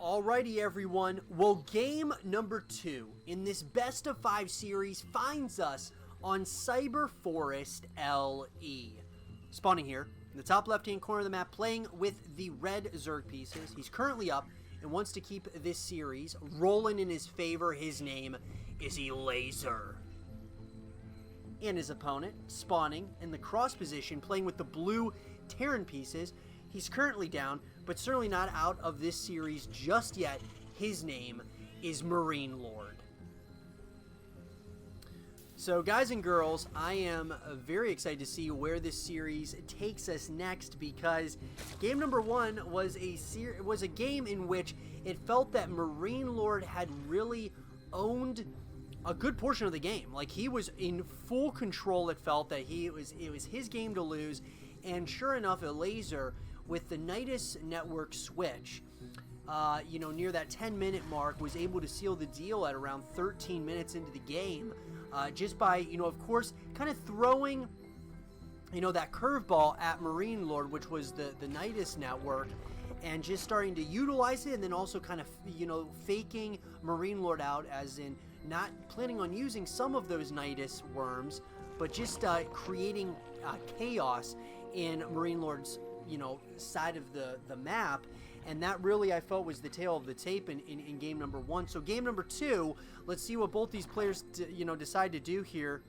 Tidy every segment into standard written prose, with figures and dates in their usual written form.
Alrighty everyone, well game number 2 in this best of 5 series finds us on Cyber Forest LE. Spawning here in the top left hand corner of the map, playing with the red Zerg pieces. He's currently up and wants to keep this series rolling in his favor. His name is Elazer. And his opponent, spawning in the cross position, playing with the blue Terran pieces. He's currently down, but certainly not out of this series just yet. His name is Marinelord. So guys and girls, I am very excited to see where this series takes us next, because game number 1 was a game in which it felt that Marinelord had really owned a good portion of the game. Like, he was in full control. It felt that it was his game to lose, and sure enough, Elazer, with the Nidus network switch, near that 10-minute mark, was able to seal the deal at around 13 minutes into the game, just by, of course, kind of throwing, that curveball at Marinelord, which was the Nidus network, and just starting to utilize it, and then also kind of, faking Marinelord out, as in not planning on using some of those Nidus worms, but just creating chaos in Marinelord's side of the map. And that really, I felt, was the tail of the tape in game number 1. So game number 2, let's see what both these players decide to do here,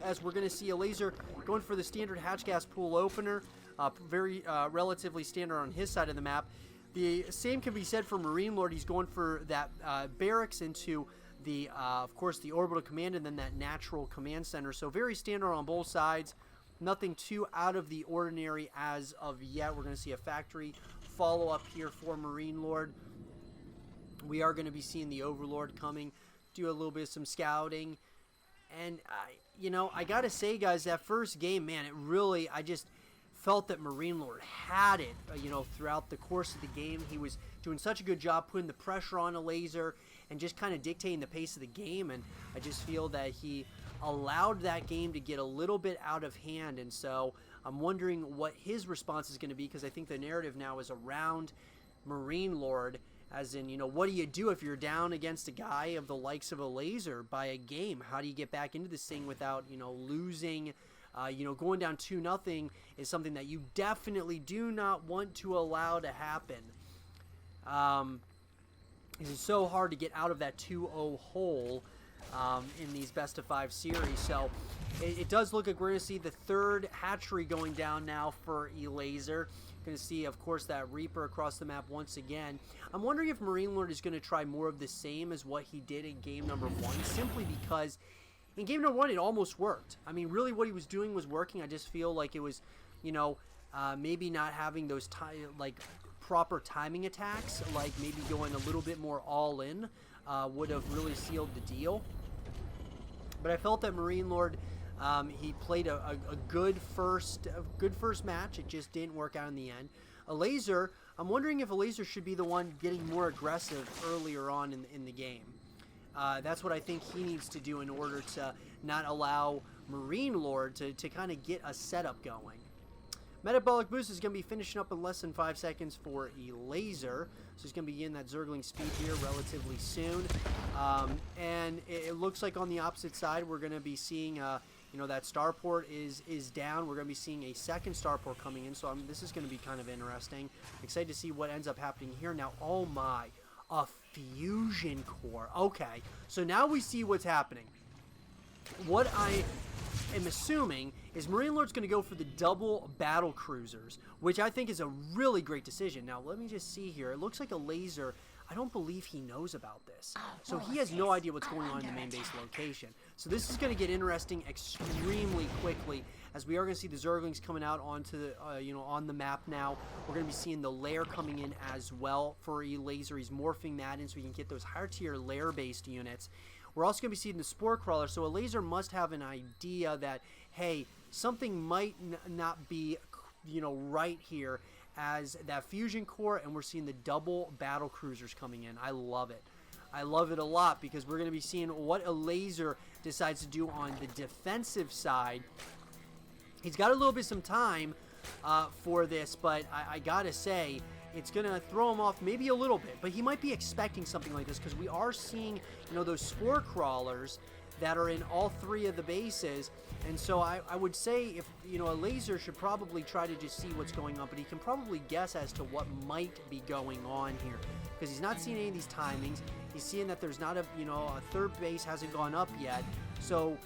as we're going to see Elazer going for the standard hatch gas pool opener, very relatively standard on his side of the map. The same can be said for Marinelord. He's going for that barracks into the of course the orbital command, and then that natural command center. So very standard on both sides. Nothing too out of the ordinary as of yet. We're going to see a factory follow-up here for Marinelord. We are going to be seeing the Overlord coming, do a little bit of some scouting. And, I got to say, guys, that first game, man, I just felt that Marinelord had it, throughout the course of the game. He was doing such a good job putting the pressure on Elazer and just kind of dictating the pace of the game, and I just feel that he allowed that game to get a little bit out of hand. And so I'm wondering what his response is going to be, because I think the narrative now is around Marinelord, as in, what do you do if you're down against a guy of the likes of Elazer by a game? How do you get back into this thing without, losing? Going down 2-0 is something that you definitely do not want to allow to happen. It's so hard to get out of that 2-0 hole in these best of 5 series. So it does look like we're going to see the third hatchery going down now for Elazer. Going to see, of course, that Reaper across the map once again. I'm wondering if Marinelord is going to try more of the same as what he did in game number 1, simply because in game number 1, it almost worked. I mean, really what he was doing was working. I just feel like it was, maybe not having those proper timing attacks, like maybe going a little bit more all in, would have really sealed the deal. But I felt that Marinelord, he played a good first match. It just didn't work out in the end. Elazer, I'm wondering if Elazer should be the one getting more aggressive earlier on in the game. That's what I think he needs to do in order to not allow Marinelord to kind of get a setup going. Metabolic Boost is going to be finishing up in less than 5 seconds for Elazer. So he's going to be in that Zergling speed here relatively soon. And it looks like on the opposite side, we're going to be seeing, that starport is down. We're going to be seeing a second starport coming in. So this is going to be kind of interesting. Excited to see what ends up happening here. Now, oh my, a fusion core. Okay, so now we see what's happening. What I am assuming is Marinelord's going to go for the double battle cruisers, which I think is a really great decision. Now, let me just see here. It looks like Elazer, I don't believe he knows about this. So he has no idea what's going on in the main base location. So this is going to get interesting extremely quickly, as we are going to see the Zerglings coming out onto the, on the map now. We're going to be seeing the lair coming in as well for Elazer. He's morphing that in so we can get those higher tier lair-based units. We're also going to be seeing the Spore Crawler, so Elazer must have an idea that, hey, something might not be, right here, as that fusion core, and we're seeing the double battle cruisers coming in. I love it. I love it a lot, because we're going to be seeing what Elazer decides to do on the defensive side. He's got a little bit some time for this, but I gotta say, it's going to throw him off maybe a little bit, but he might be expecting something like this because we are seeing, you know, those spore crawlers that are in all 3 of the bases. And so I would say, if, you know, Elazer should probably try to just see what's going on, but he can probably guess as to what might be going on here because he's not seeing any of these timings. He's seeing that there's not a, you know, a 3rd base hasn't gone up yet. So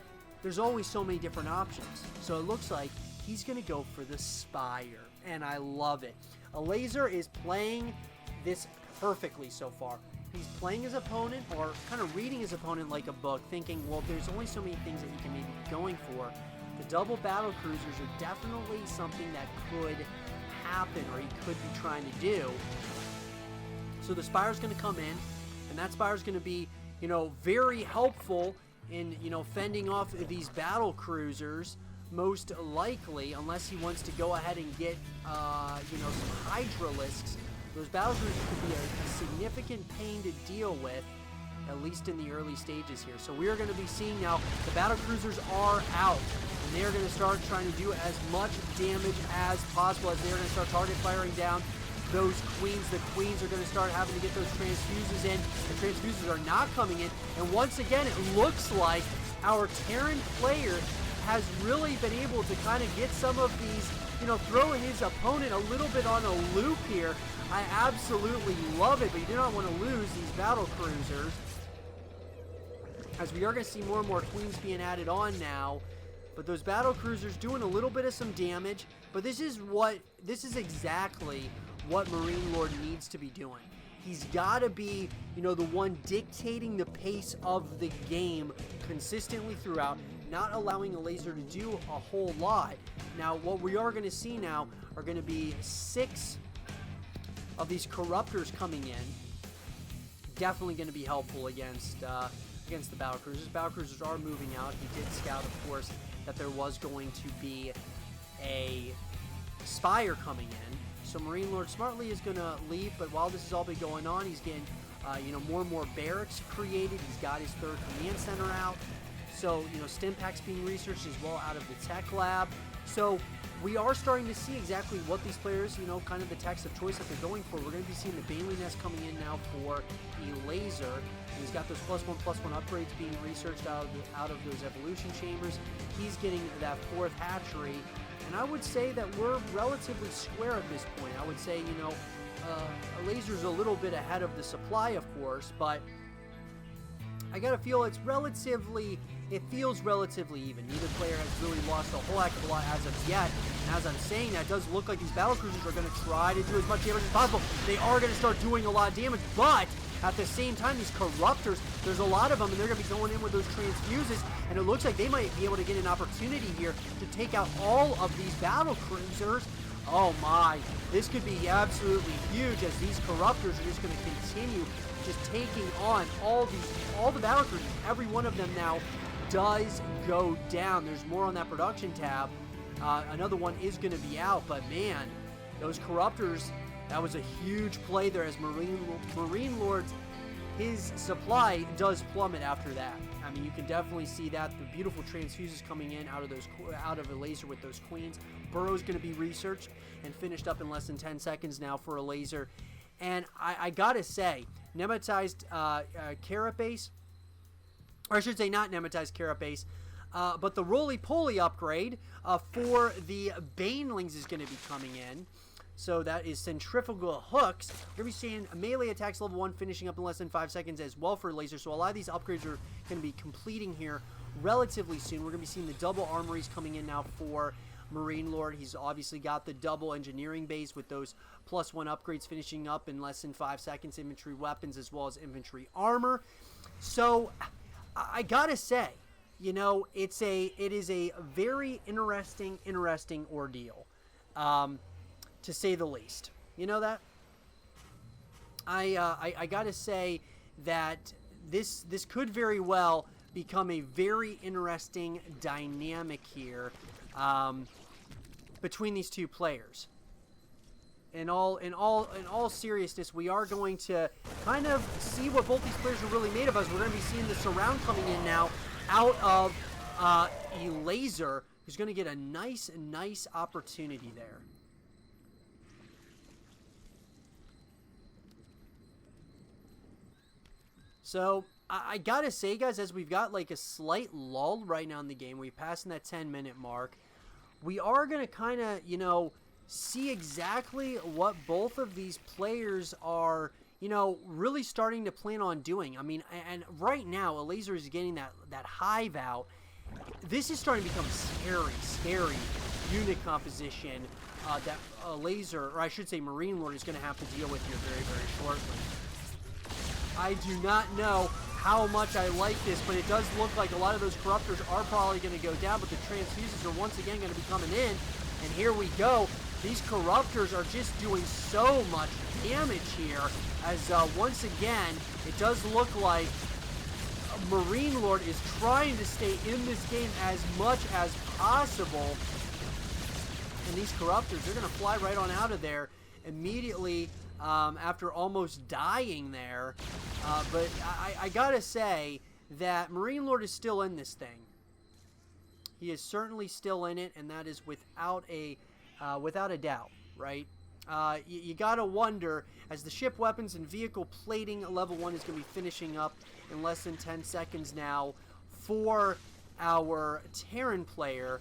there's always so many different options. So it looks like he's going to go for the Spire, and I love it. Elazer is playing this perfectly so far. He's playing his opponent, or kind of reading his opponent like a book, thinking, well, there's only so many things that he can maybe be going for. The double battle cruisers are definitely something that could happen, or he could be trying to do. So the Spire's going to come in, and that Spire's going to be, you know, very helpful in, you know, fending off these battle cruisers, most likely, unless he wants to go ahead and get, you know, some Hydralisks. Those battle cruisers could be a significant pain to deal with, at least in the early stages here. So we are going to be seeing now the battle cruisers are out, and they're going to start trying to do as much damage as possible as they're going to start target firing down those queens. The queens are going to start having to get those transfuses in. The transfuses are not coming in, and once again, it looks like our Terran player has really been able to kind of get some of these, you know, throw his opponent a little bit on a loop here. I absolutely love it, but you do not want to lose these battle cruisers, as we are going to see more and more queens being added on now. But those battle cruisers doing a little bit of some damage, but this is exactly what Marinelord needs to be doing. He's got to be, you know, the one dictating the pace of the game consistently throughout, not allowing Elazer to do a whole lot. Now, what we are going to see now are going to be 6 of these corruptors coming in. Definitely going to be helpful against the battle cruisers. Battle cruisers are moving out. He did scout, of course, that there was going to be a Spire coming in. So Marinelord smartly is going to leave, but while this has all been going on, he's getting, you know, more and more barracks created. He's got his 3rd command center out. So, you know, stim packs being researched as well out of the tech lab. So we are starting to see exactly what these players, you know, kind of the techs of choice that they're going for. We're going to be seeing the Bailey Nest coming in now for Elazer. He's got those +1/+1 upgrades being researched out of those evolution chambers. He's getting that 4th hatchery. And I would say that we're relatively square at this point. I would say, you know, Elazer's a little bit ahead of the supply, of course, but I gotta feel it feels relatively even. Neither player has really lost a whole heck of a lot as of yet. And as I'm saying, that does look like these battle cruisers are going to try to do as much damage as possible. They are going to start doing a lot of damage, but at the same time, these corruptors, there's a lot of them, and they're going to be going in with those transfuses, and it looks like they might be able to get an opportunity here to take out all of these battle cruisers. Oh my, this could be absolutely huge, as these corruptors are just going to continue just taking on all the battle cruisers. Every one of them now does go down. There's more on that production tab. Another one is going to be out, but man, those corruptors, that was a huge play there, as Marinelord's, his supply does plummet after that. I mean, you can definitely see that. The beautiful transfuses coming in out of Elazer with those queens. Burrow's going to be researched and finished up in less than 10 seconds now for Elazer. And I gotta say, nematized carapace, or I should say not nematized carapace, but the roly-poly upgrade for the banelings is going to be coming in. So that is centrifugal hooks. We're going to be seeing melee attacks level 1 finishing up in less than 5 seconds as well for Elazer. So a lot of these upgrades are going to be completing here relatively soon. We're going to be seeing the double armories coming in now for Marinelord. He's obviously got the double engineering base with those +1 upgrades finishing up in less than 5 seconds. Infantry weapons as well as infantry armor. So I gotta say, you know, it is a very interesting ordeal, to say the least. You know that? I gotta say that this could very well become a very interesting dynamic here between these two players. In all seriousness, we are going to kind of see what both these players are really made of, as we're going to be seeing the surround coming in now out of Elazer, who's going to get a nice opportunity there. So I gotta say, guys, as we've got like a slight lull right now in the game, we're passing that 10-minute mark. We are gonna kind of, you know, see exactly what both of these players are, you know, really starting to plan on doing. I mean, and right now, Elazer is getting that hive out. This is starting to become scary unit composition that Elazer, or I should say Marinelord, is going to have to deal with here very shortly. I do not know how much I like this, but it does look like a lot of those Corruptors are probably going to go down, but the Transfuses are once again going to be coming in, and here we go. These Corruptors are just doing so much damage here, as once again, it does look like Marinelord is trying to stay in this game as much as possible. And these Corruptors, they're going to fly right on out of there immediately after almost dying there. But I got to say that Marinelord is still in this thing. He is certainly still in it, and that is without a doubt, right? You gotta wonder, as the ship weapons and vehicle plating level 1 is going to be finishing up in less than 10 seconds now for our Terran player,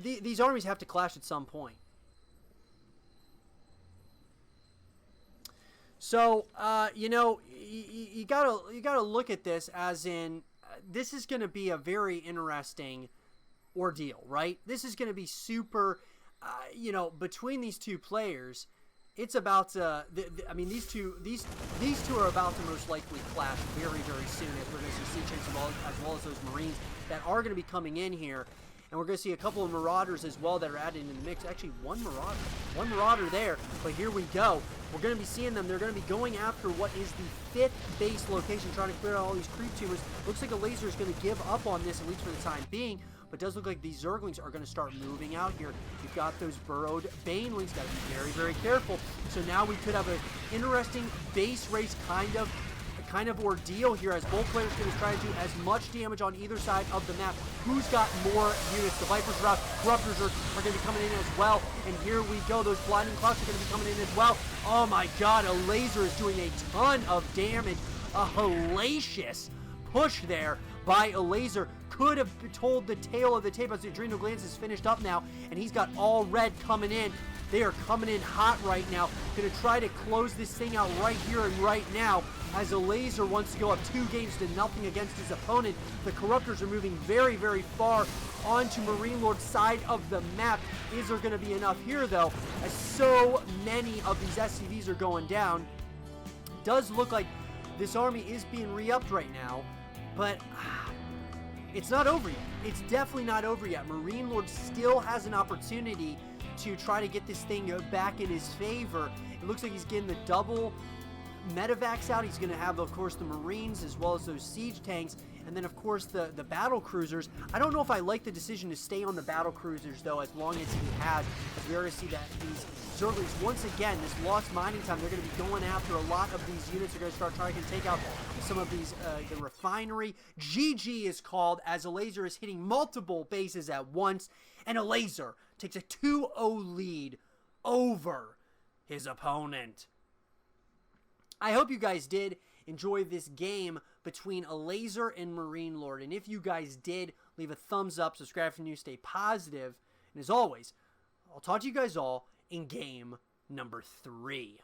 these armies have to clash at some point. So, you know, you gotta look at this as in, this is going to be a very interesting ordeal, right? This is going to be super, you know, between these two players, it's about to, I mean, these two are about to most likely clash very soon, as we're going to see Siege as well as those Marines that are going to be coming in here. And we're going to see a couple of Marauders as well that are added in the mix. Actually, one Marauder there. But here we go. We're going to be seeing them. They're going to be going after what is the 5th base location, trying to clear out all these creep tumors. Looks like Elazer is going to give up on this, at least for the time being. But it does look like these Zerglings are going to start moving out here. You've got those burrowed Banelings. Got to be very careful. So now we could have an interesting base race kind of ordeal here, as both players are going to try to do as much damage on either side of the map. Who's got more units? The Vipers are out. Corruptors are going to be coming in as well. And here we go. Those Blinding Clouds are going to be coming in as well. Oh my god, Elazer is doing a ton of damage. A hellacious push there by Elazer. Could have told the tale of the tape as the Adrenal Glands is finished up now, and he's got all red coming in. They are coming in hot right now. Going to try to close this thing out right here and right now, as Elazer wants to go up 2-0 against his opponent. The Corruptors are moving very far onto Marinelord's side of the map. Is there going to be enough here, though, as so many of these SCVs are going down? It does look like this army is being re-upped right now, but it's not over yet. It's definitely not over yet. Marinelord still has an opportunity to try to get this thing back in his favor. It looks like he's getting the double medevacs out. He's going to have, of course, the Marines as well as those siege tanks, and then, of course, the battle cruisers. I don't know if I like the decision to stay on the battle cruisers, though, as long as he has, as we already see that these Zerglings, once again, this lost mining time, they're going to be going after a lot of these units. They're going to start trying to take out some of these, the refinery. GG is called, as Elazer is hitting multiple bases at once, and Elazer takes a 2-0 lead over his opponent. I hope you guys did enjoy this game between Elazer and Marinelord. And if you guys did, leave a thumbs up, subscribe for news, stay positive. And as always, I'll talk to you guys all in game number 3.